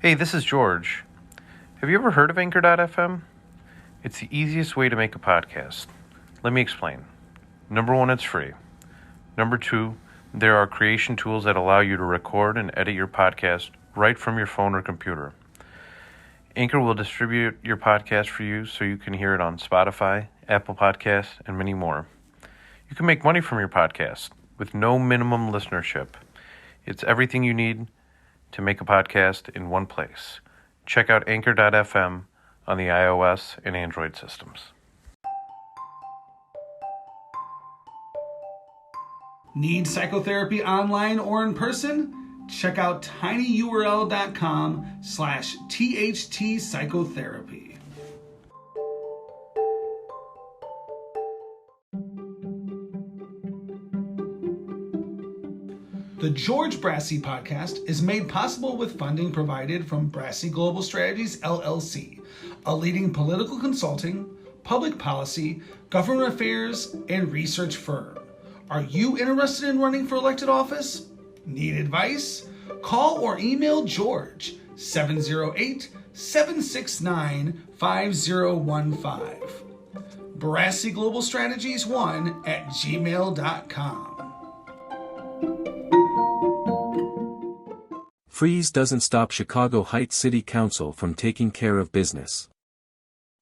Hey, this is George. Have you ever heard of Anchor.fm? It's the easiest way to make a podcast. Let me explain. Number one, it's free. Number two, there are creation tools that allow you to record and edit your podcast right from your phone or computer. Anchor will distribute your podcast for you so you can hear it on Spotify, Apple Podcasts, and many more. You can make money from your podcast with no minimum listenership. It's everything you need to make a podcast in one place. Check out Anchor.fm on the iOS and Android systems. Need psychotherapy online or in person? Check out tinyurl.com/THT psychotherapy. The George Brassey podcast is made possible with funding provided from Brassey Global Strategies, LLC, a leading political consulting, public policy, government affairs, and research firm. Are you interested in running for elected office? Need advice? Call or email George, 708-769-5015. Brassey Global Strategies 1@gmail.com. Freeze doesn't stop Chicago Heights City Council from taking care of business.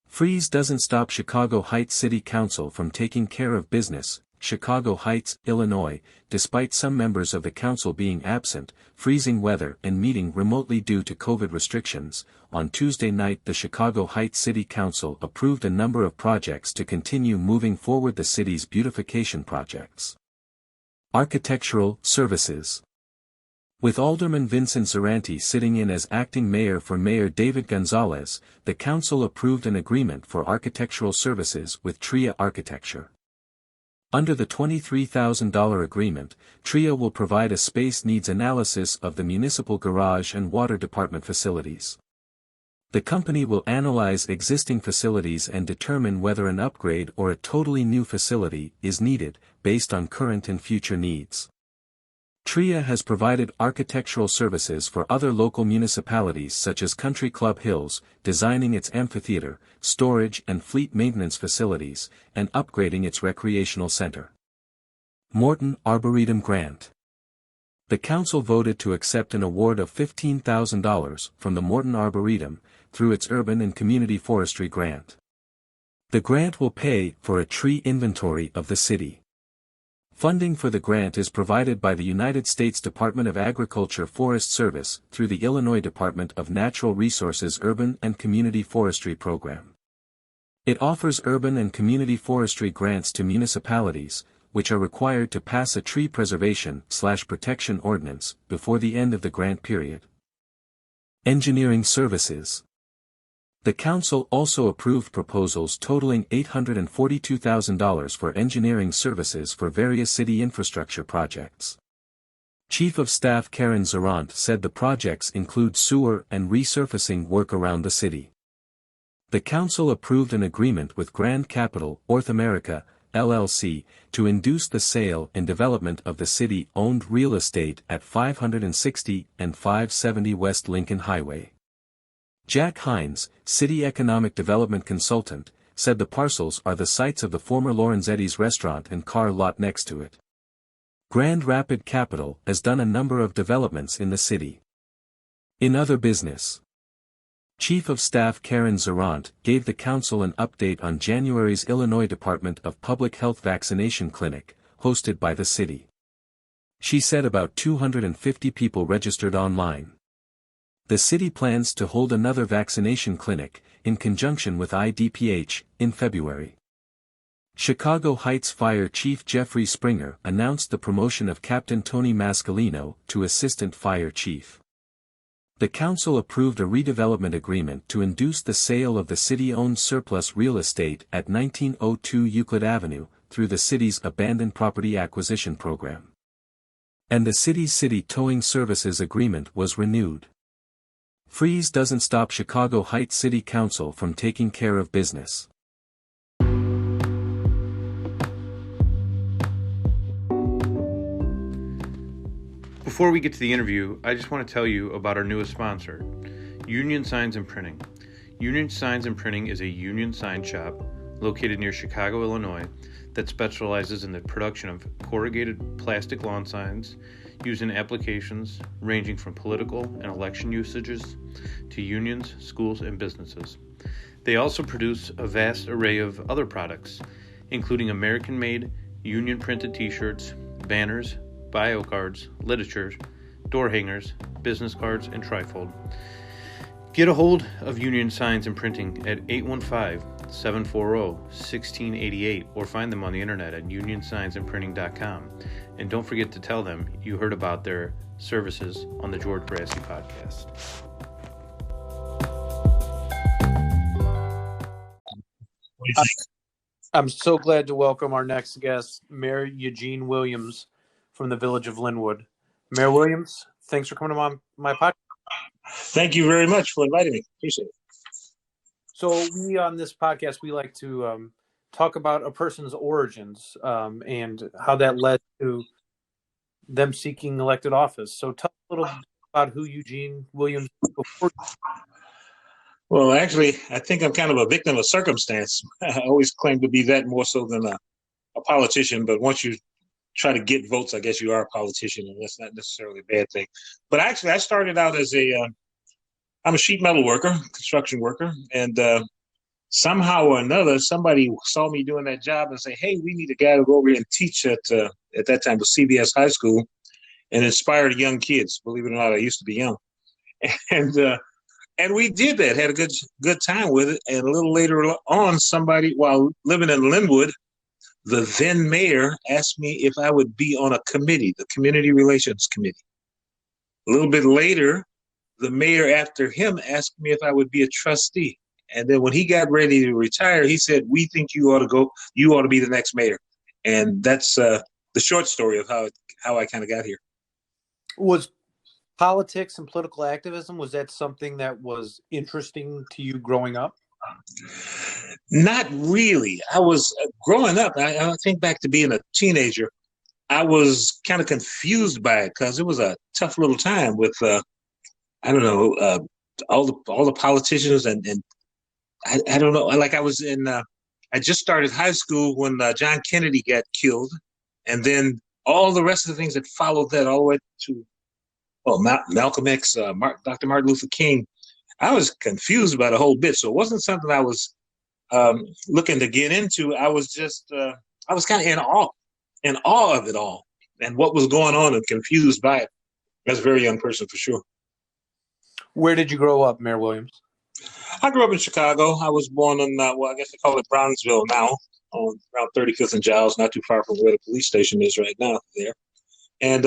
Freeze doesn't stop Chicago Heights City Council from taking care of business, Chicago Heights, Illinois, despite some members of the council being absent, freezing weather and meeting remotely due to COVID restrictions. On Tuesday night, the Chicago Heights City Council approved a number of projects to continue moving forward the city's beautification projects. Architectural services. With Alderman Vincent Zaranti sitting in as acting mayor for Mayor David Gonzalez, the council approved an agreement for architectural services with TRIA Architecture. Under the $23,000 agreement, TRIA will provide a space needs analysis of the municipal garage and water department facilities. The company will analyze existing facilities and determine whether an upgrade or a totally new facility is needed, based on current and future needs. TRIA has provided architectural services for other local municipalities such as Country Club Hills, designing its amphitheater, storage and fleet maintenance facilities, and upgrading its recreational center. Morton Arboretum Grant. The council voted to accept an award of $15,000 from the Morton Arboretum through its Urban and Community Forestry Grant. The grant will pay for a tree inventory of the city. Funding for the grant is provided by the United States Department of Agriculture Forest Service through the Illinois Department of Natural Resources Urban and Community Forestry Program. It offers urban and community forestry grants to municipalities, which are required to pass a tree preservation/protection ordinance before the end of the grant period. Engineering services. The council also approved proposals totaling $842,000 for engineering services for various city infrastructure projects. Chief of Staff Karen Zarant said the projects include sewer and resurfacing work around the city. The council approved an agreement with Grand Capital, North America, LLC, to induce the sale and development of the city-owned real estate at 560 and 570 West Lincoln Highway. Jack Hines, city economic development consultant, said the parcels are the sites of the former Lorenzetti's restaurant and car lot next to it. Grand Rapid Capital has done a number of developments in the city. In other business, Chief of Staff Karen Zarant gave the council an update on January's Illinois Department of Public Health vaccination clinic, hosted by the city. She said about 250 people registered online. The city plans to hold another vaccination clinic, in conjunction with IDPH, in February. Chicago Heights Fire Chief Jeffrey Springer announced the promotion of Captain Tony Mascalino to Assistant Fire Chief. The council approved a redevelopment agreement to induce the sale of the city-owned surplus real estate at 1902 Euclid Avenue, through the city's Abandoned Property Acquisition Program. And the city's city towing services agreement was renewed. Freeze doesn't stop Chicago Heights City Council from taking care of business. Before we get to the interview, I just want to tell you about our newest sponsor. Union Signs and Printing. Union Signs and Printing is a union sign shop located near Chicago, Illinois, that specializes in the production of corrugated plastic lawn signs used in applications ranging from political and election usages to unions, schools, and businesses. They also produce a vast array of other products, including American-made, union-printed t-shirts, banners, bio cards, literature, door hangers, business cards, and trifold. Get a hold of Union Signs and Printing at 815-740-1688 or find them on the internet at unionsignsandprinting.com. And don't forget to tell them you heard about their services on the George Brassey podcast. I'm so glad to welcome our next guest, Mayor Eugene Williams from the Village of Lynwood. Mayor Williams, thanks for coming on my podcast. Thank you very much for inviting me. Appreciate it. So we, on this podcast, we like to talk about a person's origins and how that led to them seeking elected office. So tell us a little bit about who Eugene Williams is before. Well, actually, I think I'm kind of a victim of circumstance. I always claim to be that more so than a politician, but once you try to get votes, I guess you are a politician, and that's not necessarily a bad thing. But actually, I started out as I'm a sheet metal worker, construction worker, and somehow or another, somebody saw me doing that job and say, hey, we need a guy to go over here and teach at that time, the CBS High School, and inspired young kids. Believe it or not, I used to be young. And we did that, had a good time with it. And a little later on, somebody, while living in Lynwood, the then mayor asked me if I would be on a committee, the Community Relations Committee. A little bit later, the mayor after him asked me if I would be a trustee. And then when he got ready to retire, he said, we think you ought to be the next mayor. And that's the short story of how I kind of got here. Was politics and political activism, was that something that was interesting to you growing up? Not really. I was growing up. I think back to being a teenager. I was kind of confused by it because it was a tough little time with, all the politicians and I don't know. Like I was I just started high school when John Kennedy got killed, and then all the rest of the things that followed that, all the way to Malcolm X, Dr. Martin Luther King. I was confused by the whole bit, so it wasn't something I was looking to get into. I was just, I was kind of in awe of it all and what was going on, and confused by it as a very young person, for sure. Where did you grow up, Mayor Williams? I grew up in Chicago. I was born in, I guess they call it Brownsville now, on around 35th and Giles, not too far from where the police station is right now there. And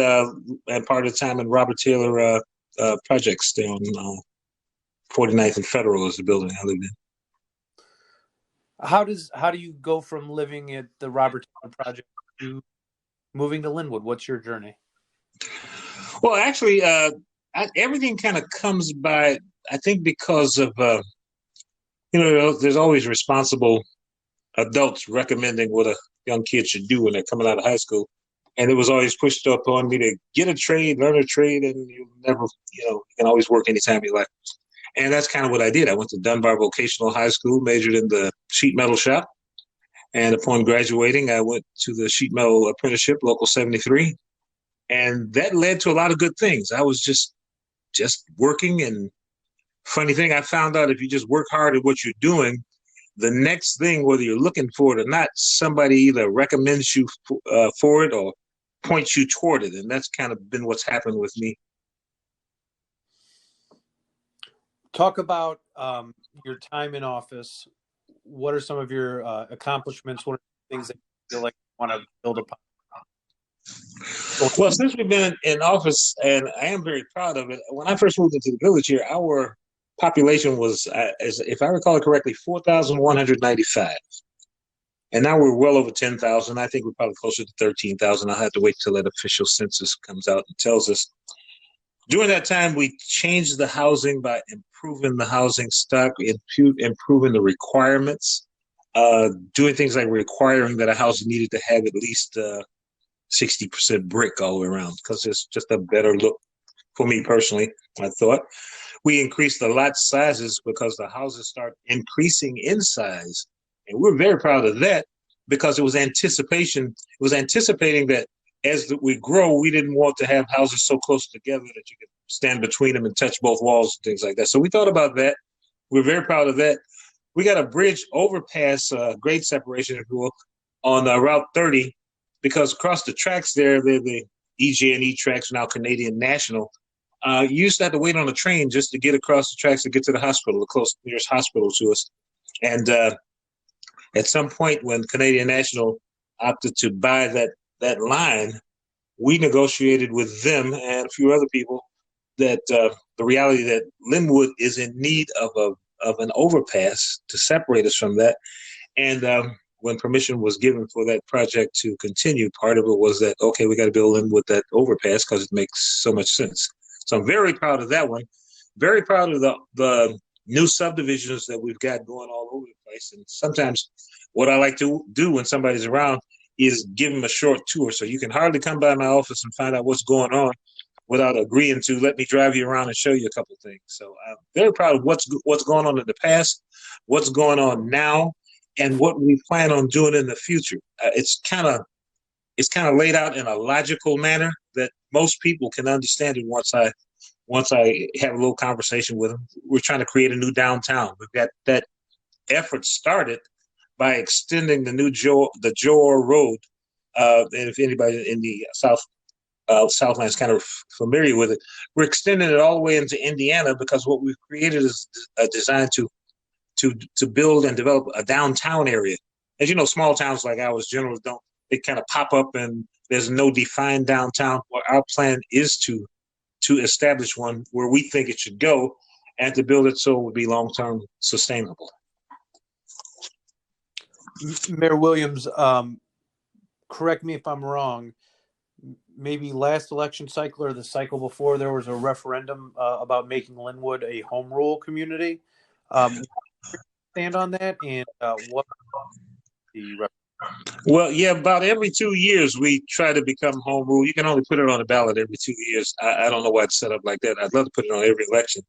part of the time in Robert Taylor projects there on 49th and Federal is the building I lived in. How do you go from living at the Robert Taylor project to moving to Lynwood? What's your journey? Well, actually, everything kind of comes by, I think, because of, there's always responsible adults recommending what a young kid should do when they're coming out of high school. And it was always pushed up on me to get a trade, learn a trade, and you never, you can always work anytime you like. And that's kind of what I did. I went to Dunbar Vocational High School, majored in the sheet metal shop. And upon graduating, I went to the sheet metal apprenticeship, Local 73. And that led to a lot of good things. I was just working. And funny thing, I found out if you just work hard at what you're doing, the next thing, whether you're looking for it or not, somebody either recommends you for it or points you toward it. And that's kind of been what's happened with me. Talk about your time in office. What are some of your accomplishments? What are the things that you feel like you want to build upon? Well, since we've been in office, and I am very proud of it, when I first moved into the village here, our population was, if I recall it correctly, 4,195. And now we're well over 10,000. I think we're probably closer to 13,000. I'll have to wait till that official census comes out and tells us. During that time, we changed the housing by improving the housing stock, improving the requirements, doing things like requiring that a house needed to have at least 60% brick all the way around, because it's just a better look for me personally, I thought. we increased the lot sizes because the houses start increasing in size. And we're very proud of that because it was anticipation. It was anticipating that as we grow, we didn't want to have houses so close together that you could stand between them and touch both walls and things like that. So we thought about that. We're very proud of that. We got a bridge overpass, grade separation, if you will, on Route 30, because across the tracks there, they're the EJ&E tracks, now Canadian National. You used to have to wait on a train just to get across the tracks to get to the hospital, the nearest hospital to us. And at some point when Canadian National opted to buy that line, we negotiated with them and a few other people that the reality that Lynwood is in need of an overpass to separate us from that. And when permission was given for that project to continue, part of it was that, okay, we got to build Lynwood that overpass because it makes so much sense. So I'm very proud of that one. Very proud of the new subdivisions that we've got going all over the place. And sometimes what I like to do when somebody's around is give them a short tour. So you can hardly come by my office and find out what's going on without agreeing to let me drive you around and show you a couple of things. So I'm very proud of what's going on in the past, what's going on now, and what we plan on doing in the future. It's kind of laid out in a logical manner that most people can understand it once I have a little conversation with them. We're trying to create a new downtown. We've got that effort started by extending the Joer Road. And if anybody in the Southland is kind of familiar with it, we're extending it all the way into Indiana because what we've created is a design to build and develop a downtown area. As you know, small towns like ours generally they kind of pop up and there's no defined downtown. Well, our plan is to establish one where we think it should go and to build it so it would be long-term sustainable. Mayor Williams, correct me if I'm wrong, maybe last election cycle or the cycle before, there was a referendum about making Lynwood a home rule community. Stand on that, and what the Well, yeah, about every 2 years we try to become home rule. You can only put it on the ballot every 2 years. I don't know why it's set up like that. I'd love to put it on every election.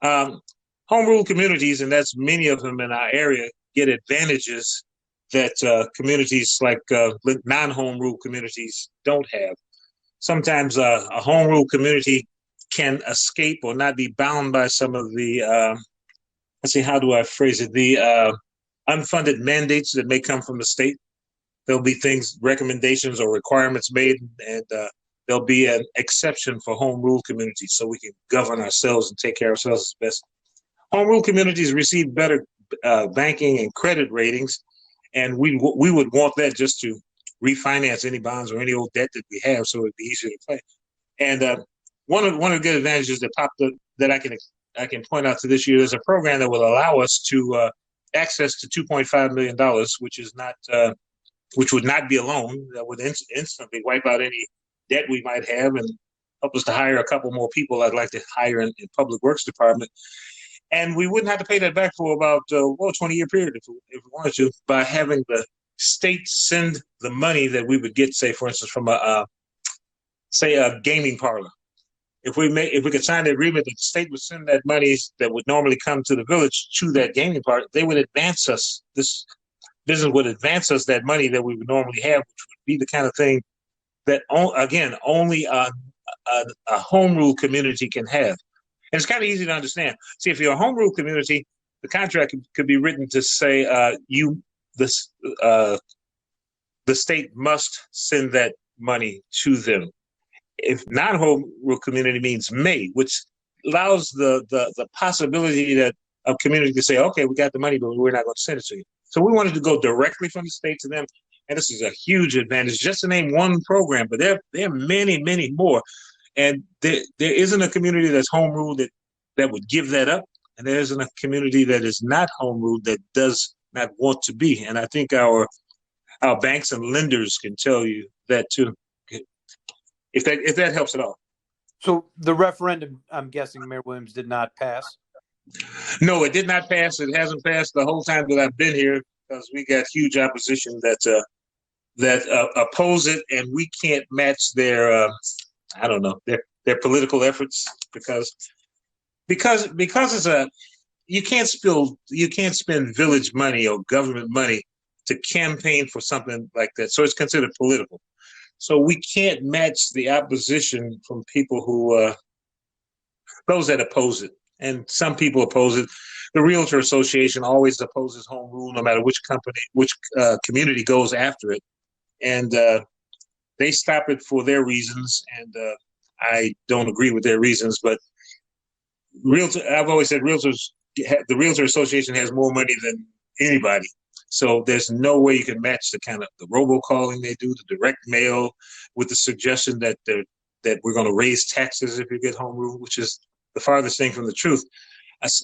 Home rule communities, and that's many of them in our area, get advantages that communities like non-home rule communities don't have. Sometimes a home rule community can escape or not be bound by some of the, let's see, how do I phrase it? The unfunded mandates that may come from the state. There'll be recommendations or requirements made, and there'll be an exception for home rule communities so we can govern ourselves and take care of ourselves as best. Home rule communities receive better banking and credit ratings, and we would want that just to refinance any bonds or any old debt that we have, so it'd be easier to pay. And one of the good advantages that popped up that I can point out to this year, there's a program that will allow us to access to $2.5 million, which would not be a loan. That would instantly wipe out any debt we might have and help us to hire a couple more people I'd like to hire in Public Works Department. And we wouldn't have to pay that back for about a 20-year period if we wanted to, by having the state send the money that we would get, say, for instance, from a gaming parlor. If we could sign the agreement that the state would send that money that would normally come to the village to that gaming parlor, they would advance us. This business would advance us that money that we would normally have, which would be the kind of thing that, again, only a home rule community can have. And it's kind of easy to understand. See, if you're a home rule community, the contract could be written to say the state must send that money to them. If non-home rule community means may, which allows the possibility that a community to say, okay, we got the money, but we're not going to send it to you. So we wanted to go directly from the state to them. And this is a huge advantage, just to name one program, but there are many, many more. And there isn't a community that's home ruled that would give that up. And there isn't a community that is not home ruled that does not want to be. And I think our banks and lenders can tell you that too, if that helps at all. So the referendum, I'm guessing, Mayor Williams, did not pass? No, it did not pass. It hasn't passed the whole time that I've been here because we got huge opposition that oppose it, and we can't match their political efforts because because it's a you can't spend village money or government money to campaign for something like that. So it's considered political. So we can't match the opposition from people who those that oppose it, and some people oppose it. The Realtor Association always opposes home rule, no matter which community goes after it, and they stop it for their reasons, and I don't agree with their reasons. But I've always said the Realtor Association has more money than anybody. So there's no way you can match the kind of the robocalling they do, the direct mail, with the suggestion that we're going to raise taxes if you get home rule, which is the farthest thing from the truth.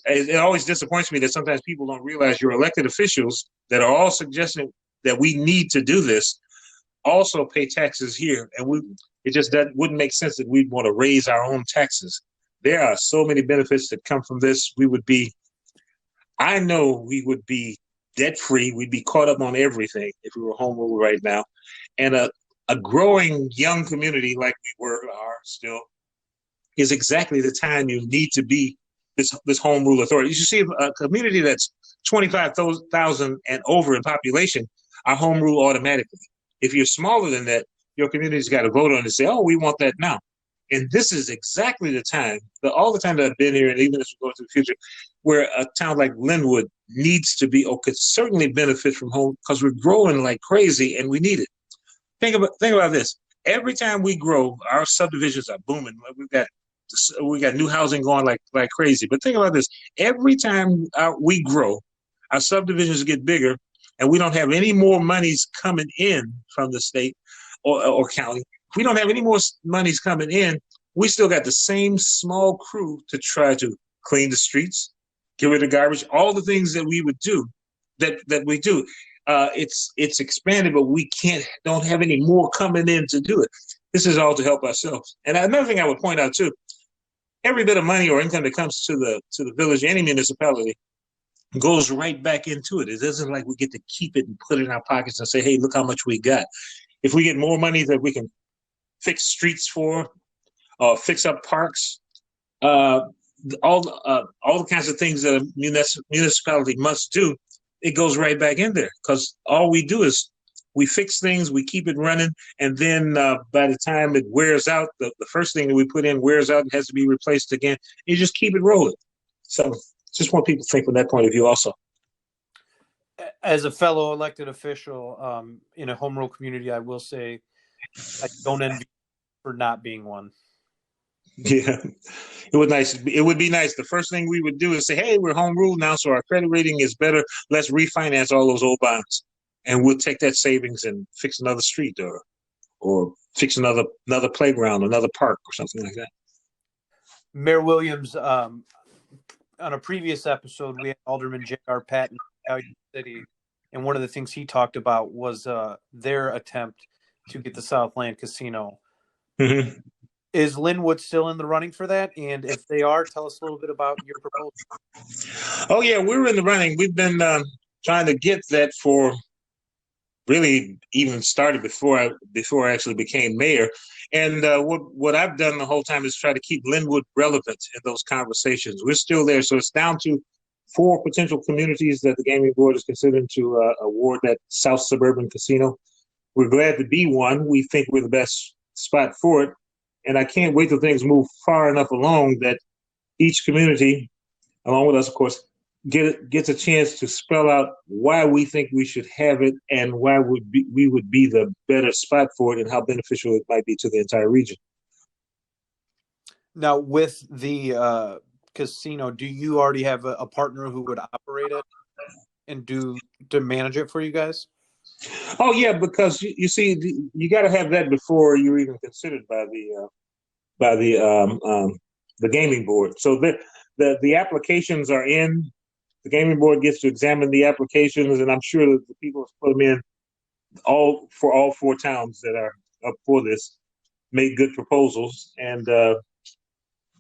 It always disappoints me that sometimes people don't realize your elected officials that are all suggesting that we need to do this also pay taxes here, and that wouldn't make sense that we'd want to raise our own taxes. There are so many benefits that come from this. I know we would be debt free. We'd be caught up on everything if we were home rule right now, and a growing young community like we are still is exactly the time you need to be this home rule authority. You should see a community that's 25,000 and over in population are home rule automatically. If you're smaller than that, your community's got to vote on it and say, oh, we want that now. And this is exactly the time, all the time that I've been here, and even as we go into the future, where a town like Lynwood needs to be, or could certainly benefit from home, because we're growing like crazy and we need it. Think about this. Every time we grow, our subdivisions are booming. We got new housing going like crazy. But think about this. Every time we grow, our subdivisions get bigger, and we don't have any more monies coming in from the state or county. If we don't have any more monies coming in, we still got the same small crew to try to clean the streets, get rid of garbage, all the things that we would do, that we do. It's expanded, but we don't have any more coming in to do it. This is all to help ourselves. And another thing I would point out too, every bit of money or income that comes to the village, any municipality, goes right back into it. It isn't like we get to keep it and put it in our pockets and say, hey, look how much we got. If we get more money that we can fix streets for, fix up parks, all the kinds of things that a municipality must do, it goes right back in there, because all we do is we fix things, we keep it running, and then by the time it wears out, the first thing that we put in wears out and has to be replaced again. You just keep it rolling. So just want people to think from that point of view also. As a fellow elected official in a home rule community, I will say I don't envy for not being one. Yeah, it would be nice. The first thing we would do is say, hey, we're home rule now, so our credit rating is better. Let's refinance all those old bonds, and we'll take that savings and fix another street or fix another playground, another park, or something like that. Mayor Williams, on a previous episode, we had Alderman J.R. Patton in City, and one of the things he talked about was their attempt to get the Southland Casino. Mm-hmm. Is Lynwood still in the running for that? And if they are, tell us a little bit about your proposal. Oh, yeah, we're in the running. We've been trying to get that for really even started before I actually became mayor. And what I've done the whole time is try to keep Lynwood relevant in those conversations. We're still there. So it's down to 4 potential communities that the Gaming Board is considering to award that South Suburban Casino. We're glad to be one. We think we're the best spot for it. And I can't wait till things move far enough along that each community, along with us, of course, gets a chance to spell out why we think we should have it and why we would be the better spot for it and how beneficial it might be to the entire region. Now, with the casino, do you already have a partner who would operate it and to manage it for you guys? Oh yeah, because you see, you got to have that before you're even considered by the gaming board. So the applications are in. The gaming board gets to examine the applications, and I'm sure that the people who put them in all 4 towns that are up for this made good proposals, and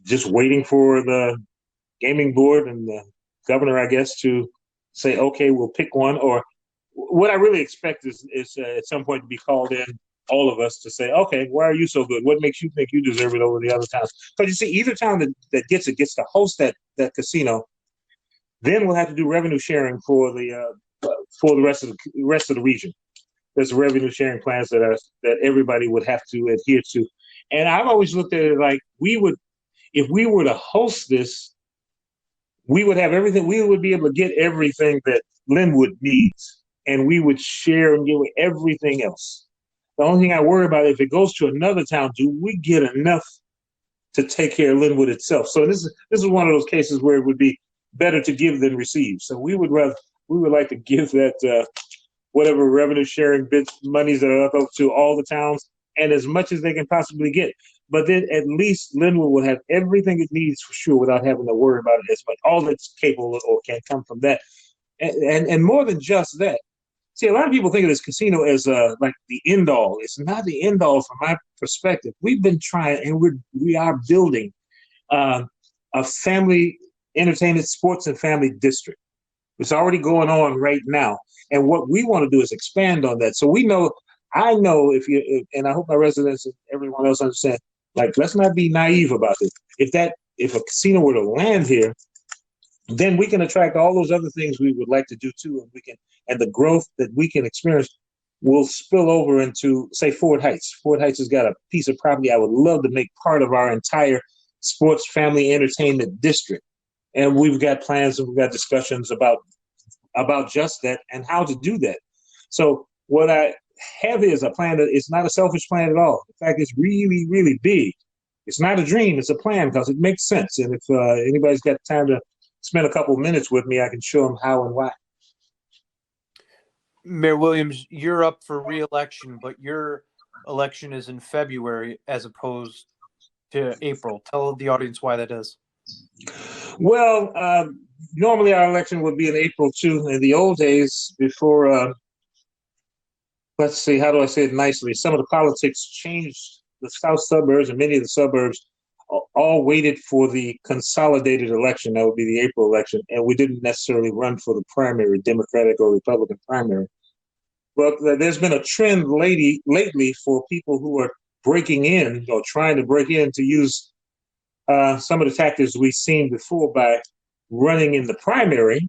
just waiting for the gaming board and the governor, I guess, to say, okay, we'll pick one. Or what I really expect is at some point to be called in all of us to say, okay, why are you so good? What makes you think you deserve it over the other towns? Because you see, either town that gets to host that casino, then we'll have to do revenue sharing for the rest of the region. There's revenue sharing plans that everybody would have to adhere to. And I've always looked at it like if we were to host this, we would have everything. We would be able to get everything that Lynwood needs, and we would share and give everything else. The only thing I worry about, if it goes to another town, do we get enough to take care of Lynwood itself? So this is one of those cases where it would be better to give than receive. So we would like to give that whatever revenue sharing monies that are up to all the towns, and as much as they can possibly get. But then at least Lynwood will have everything it needs for sure without having to worry about it as much. All that's capable of or can come from that. And more than just that. See, a lot of people think of this casino as like the end all. It's not the end all from my perspective. We've been trying, and we are building a family entertainment, sports, and family district. It's already going on right now. And what we want to do is expand on that. So I know and I hope my residents and everyone else understand, like, let's not be naive about this. If a casino were to land here, then we can attract all those other things we would like to do too. And the growth that we can experience will spill over into, say, Ford Heights. Ford Heights has got a piece of property I would love to make part of our entire sports family entertainment district. And we've got plans and we've got discussions about just that and how to do that. So what I have is a plan that it's not a selfish plan at all. In fact, it's really, really big. It's not a dream, it's a plan because it makes sense. And if anybody's got time to spend a couple of minutes with me, I can show them how and why. Mayor Williams, you're up for re-election, but your election is in February as opposed to April. Tell the audience why that is. Well, normally our election would be in April too. In the old days, before, let's see, how do I say it nicely? Some of the politics changed. The South suburbs and many of the suburbs all waited for the consolidated election. That would be the April election. And we didn't necessarily run for the primary, Democratic or Republican primary. But there's been a trend lately for people who are breaking in or trying to break in to use some of the tactics we've seen before by running in the primary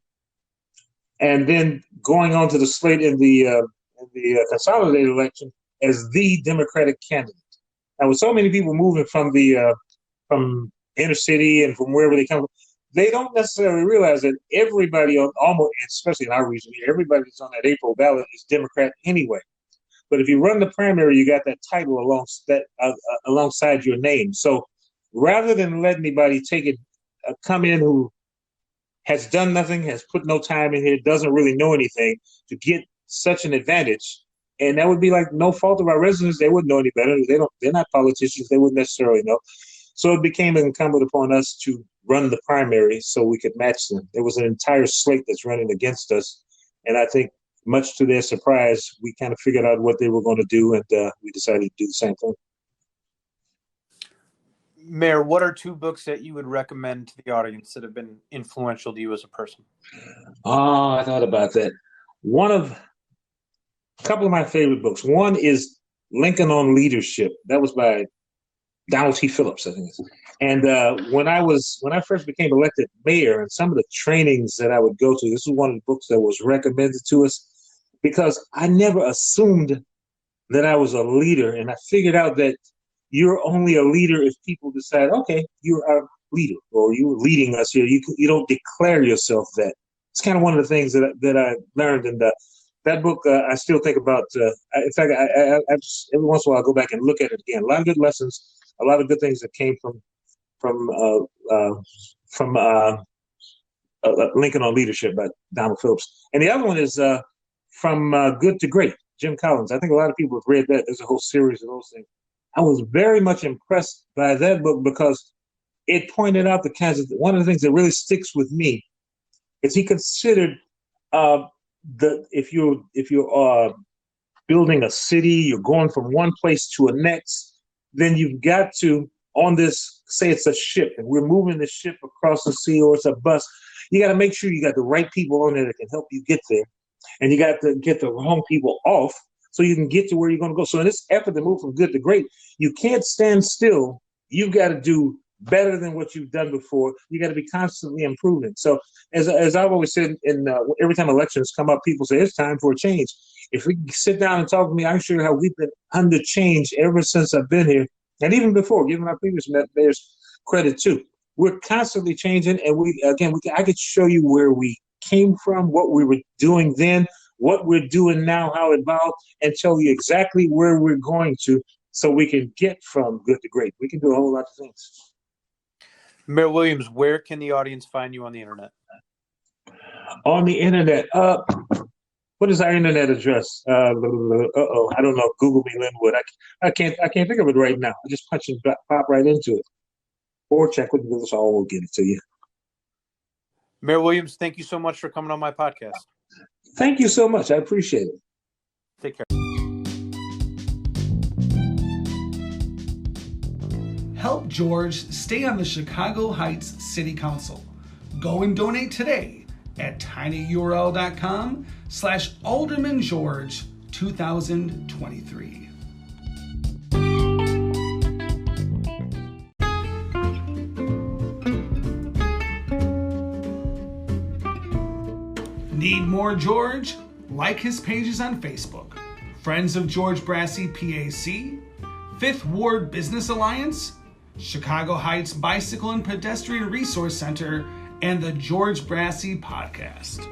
and then going on to the slate in the consolidated election as the Democratic candidate. Now, with so many people moving from inner city and from wherever they come from, they don't necessarily realize that everybody almost, especially in our region, everybody that's on that April ballot is Democrat anyway. But if you run the primary, you got that title alongside your name. So rather than let anybody come in who has done nothing, has put no time in here, doesn't really know anything, to get such an advantage, and that would be like no fault of our residents. They wouldn't know any better. They're not politicians. They wouldn't necessarily know. So it became incumbent upon us to run the primary so we could match them. There was an entire slate that's running against us, and I think, much to their surprise, we kind of figured out what they were going to do, and we decided to do the same thing. Mayor, what are two books that you would recommend to the audience that have been influential to you as a person? Oh, I thought about that. A couple of my favorite books. One is Lincoln on Leadership. That was by Donald T. Phillips, I think. And when I first became elected mayor, and some of the trainings that I would go to, this was one of the books that was recommended to us because I never assumed that I was a leader, and I figured out that you're only a leader if people decide, okay, you're our leader, or you're leading us here. You don't declare yourself that. It's kind of one of the things that I learned, and that book I still think about. In fact, I just every once in a while I go back and look at it again. A lot of good lessons, a lot of good things that came from Lincoln on Leadership by Donald Phillips, and the other one is From Good to Great, Jim Collins. I think a lot of people have read that. There's a whole series of those things. I was very much impressed by that book because it pointed out one of the things that really sticks with me is he considered if you're building a city, you're going from one place to a next, then you've got to, on this, say it's a ship, and we're moving the ship across the sea, or it's a bus, you got to make sure you got the right people on there that can help you get there, and you got to get the wrong people off so you can get to where you're going to go. So in this effort to move from good to great, you can't stand still. You've got to do better than what you've done before. You got to be constantly improving. So as I've always said, every time elections come up, people say it's time for a change. If we sit down and talk to me, I can show you how we've been under change ever since I've been here, and even before, giving our previous mayors credit too. We're constantly changing, and I could show you where we came from, what we were doing then, what we're doing now, how it evolved, and tell you exactly where we're going to, so we can get from good to great. We can do a whole lot of things. Mayor Williams, where can the audience find you on the internet? On the internet, what is our internet address? I don't know. Google me Lynwood. I can't think of it right now. I just punch and pop right into it, or check with Village Hall. We'll get it to you. Mayor Williams, thank you so much for coming on my podcast. Thank you so much. I appreciate it. Take care. Help George stay on the Chicago Heights City Council. Go and donate today at tinyurl.com/AldermanGeorge 2023. Need more George? Like his pages on Facebook. Friends of George Brassey PAC, Fifth Ward Business Alliance, Chicago Heights Bicycle and Pedestrian Resource Center, and the George Brassey Podcast.